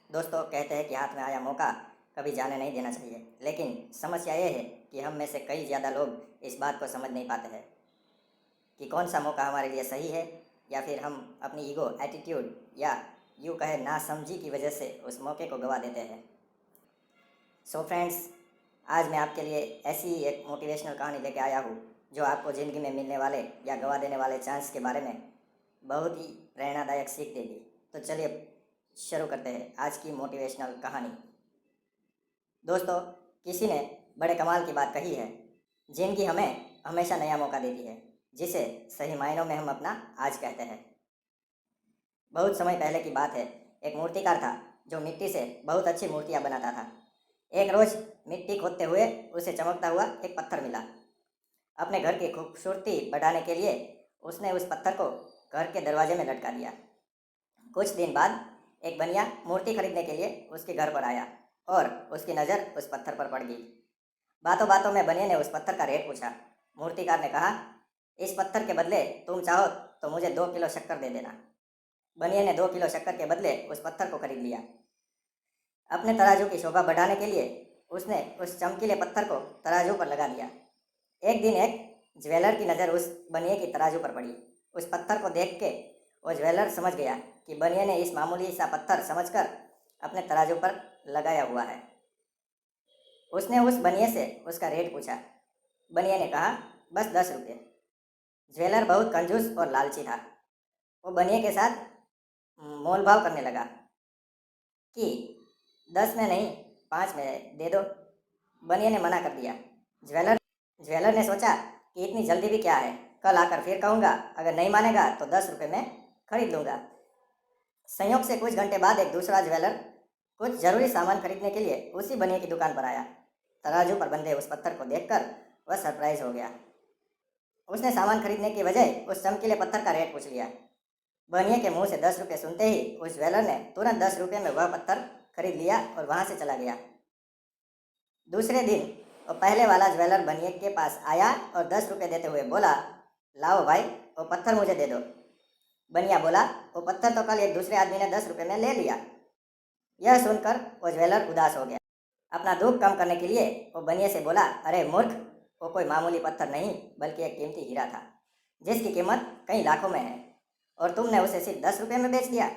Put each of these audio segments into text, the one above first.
दोस्तों कहते हैं कि हाथ में आया मौका कभी जाने नहीं देना चाहिए, लेकिन समस्या ये है कि हम में से कई ज़्यादा लोग इस बात को समझ नहीं पाते हैं कि कौन सा मौका हमारे लिए सही है, या फिर हम अपनी ईगो, एटीट्यूड या यूँ कहे नासमझी की वजह से उस मौके को गवा देते हैं। सो फ्रेंड्स, आज मैं आपके लिए ऐसी ही एक मोटिवेशनल कहानी लेके आया हूँ जो आपको ज़िंदगी में मिलने वाले या गवा देने वाले चांस के बारे में बहुत ही प्रेरणादायक सीख देगी। तो चलिए शुरू करते हैं आज की मोटिवेशनल कहानी। दोस्तों, किसी ने बड़े कमाल की बात कही है, जिंदगी हमें हमेशा नया मौका देती है, जिसे सही मायनों में हम अपना आज कहते हैं। बहुत समय पहले की बात है, एक मूर्तिकार था जो मिट्टी से बहुत अच्छी मूर्तियाँ बनाता था। एक रोज़ मिट्टी खोदते हुए उसे चमकता हुआ एक पत्थर मिला। अपने घर की खूबसूरती बढ़ाने के लिए उसने उस पत्थर को घर के दरवाजे में लटका दिया। कुछ दिन बाद एक बनिया मूर्ति खरीदने के लिए उसके घर पर आया और उसकी नज़र उस पत्थर पर पड़ गई। बातों बातों में बनिया ने उस पत्थर का रेट पूछा। मूर्तिकार ने कहा, इस पत्थर के बदले तुम चाहो तो मुझे 2 किलो शक्कर दे देना। बनिया ने 2 किलो शक्कर के बदले उस पत्थर को खरीद लिया। अपने तराजू की शोभा बढ़ाने के लिए उसने उस चमकीले पत्थर को तराजू पर लगा दिया। एक दिन एक ज्वेलर की नज़र उस बनिए की तराजू पर पड़ी। उस पत्थर को देख के वो ज्वेलर समझ गया कि बनिए ने इस मामूली सा पत्थर समझकर अपने तराजू पर लगाया हुआ है। उसने उस बनिए से उसका रेट पूछा। बनिए ने कहा, बस 10 रुपये। ज्वेलर बहुत कंजूस और लालची था। वो बनिए के साथ मोल भाव करने लगा कि 10 में नहीं, 5 में दे दो। बनिए ने मना कर दिया। ज्वेलर ज्वेलर ने सोचा कि इतनी जल्दी भी क्या है, कल आकर फिर कहूँगा, अगर नहीं मानेगा तो 10 रुपये में खरीद लूँगा। संयोग से कुछ घंटे बाद एक दूसरा ज्वेलर कुछ जरूरी सामान खरीदने के लिए उसी बनिए की दुकान पर आया। तराजू पर बंधे उस पत्थर को देखकर वह सरप्राइज हो गया। उसने सामान खरीदने की बजाय उस चमकीले पत्थर का रेट पूछ लिया। बनिए के मुंह से 10 रुपये सुनते ही उस ज्वेलर ने तुरंत 10 रुपये में वह पत्थर खरीद लिया और वहाँ से चला गया। दूसरे दिन वो पहले वाला ज्वेलर बनिए के पास आया और 10 रुपये देते हुए बोला, लाओ भाई, वो पत्थर मुझे दे दो। बनिया बोला, वो पत्थर तो कल एक दूसरे आदमी ने 10 रुपये में ले लिया। यह सुनकर वो ज्वेलर उदास हो गया। अपना दुख कम करने के लिए वो बनिए से बोला, अरे मूर्ख, वो कोई मामूली पत्थर नहीं बल्कि एक कीमती हीरा था, जिसकी कीमत कई लाखों में है, और तुमने उसे सिर्फ 10 रुपये में बेच दिया।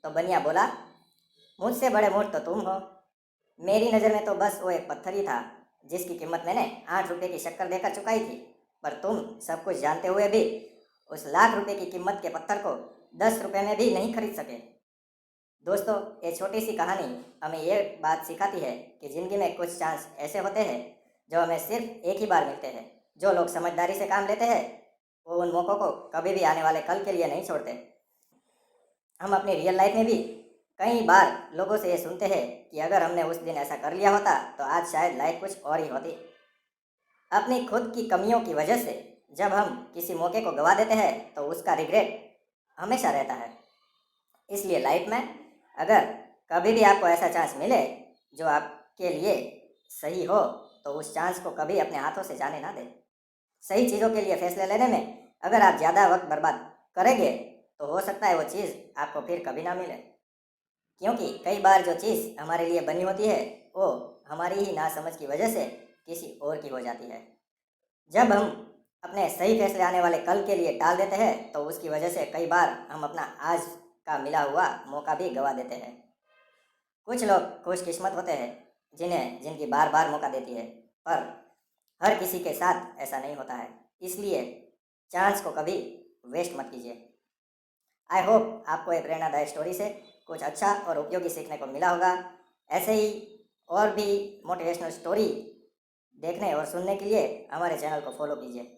तो बनिया बोला, मुझसे बड़े मूर्ख तो तुम हो। मेरी नज़र में तो बस वो एक पत्थर ही था, जिसकी कीमत मैंने 8 रुपये की शक्कर देकर चुकाई थी, पर तुम सब कुछ जानते हुए भी उस लाख रुपए की कीमत के पत्थर को 10 रुपये में भी नहीं खरीद सके। दोस्तों, ये छोटी सी कहानी हमें ये बात सिखाती है कि ज़िंदगी में कुछ चांस ऐसे होते हैं जो हमें सिर्फ एक ही बार मिलते हैं। जो लोग समझदारी से काम लेते हैं वो उन मौक़ों को कभी भी आने वाले कल के लिए नहीं छोड़ते। हम अपनी रियल लाइफ में भी कई बार लोगों से ये सुनते हैं कि अगर हमने उस दिन ऐसा कर लिया होता तो आज शायद लाइफ कुछ और ही होती। अपनी खुद की कमियों की वजह से जब हम किसी मौके को गवा देते हैं तो उसका रिग्रेट हमेशा रहता है। इसलिए लाइफ में अगर कभी भी आपको ऐसा चांस मिले जो आपके लिए सही हो, तो उस चांस को कभी अपने हाथों से जाने ना दें। सही चीज़ों के लिए फैसले लेने में अगर आप ज़्यादा वक्त बर्बाद करेंगे तो हो सकता है वो चीज़ आपको फिर कभी ना मिले, क्योंकि कई बार जो चीज़ हमारे लिए बनी होती है वो हमारी ही नासमझ की वजह से किसी और की हो जाती है। जब हम अपने सही फैसले आने वाले कल के लिए टाल देते हैं तो उसकी वजह से कई बार हम अपना आज का मिला हुआ मौका भी गवा देते हैं। कुछ लोग खुशकिस्मत होते हैं जिन्हें जिनकी बार बार मौका देती है, पर हर किसी के साथ ऐसा नहीं होता है। इसलिए चांस को कभी वेस्ट मत कीजिए। आई होप आपको ये प्रेरणादायक स्टोरी से कुछ अच्छा और उपयोगी सीखने को मिला होगा। ऐसे ही और भी मोटिवेशनल स्टोरी देखने और सुनने के लिए हमारे चैनल को फॉलो कीजिए।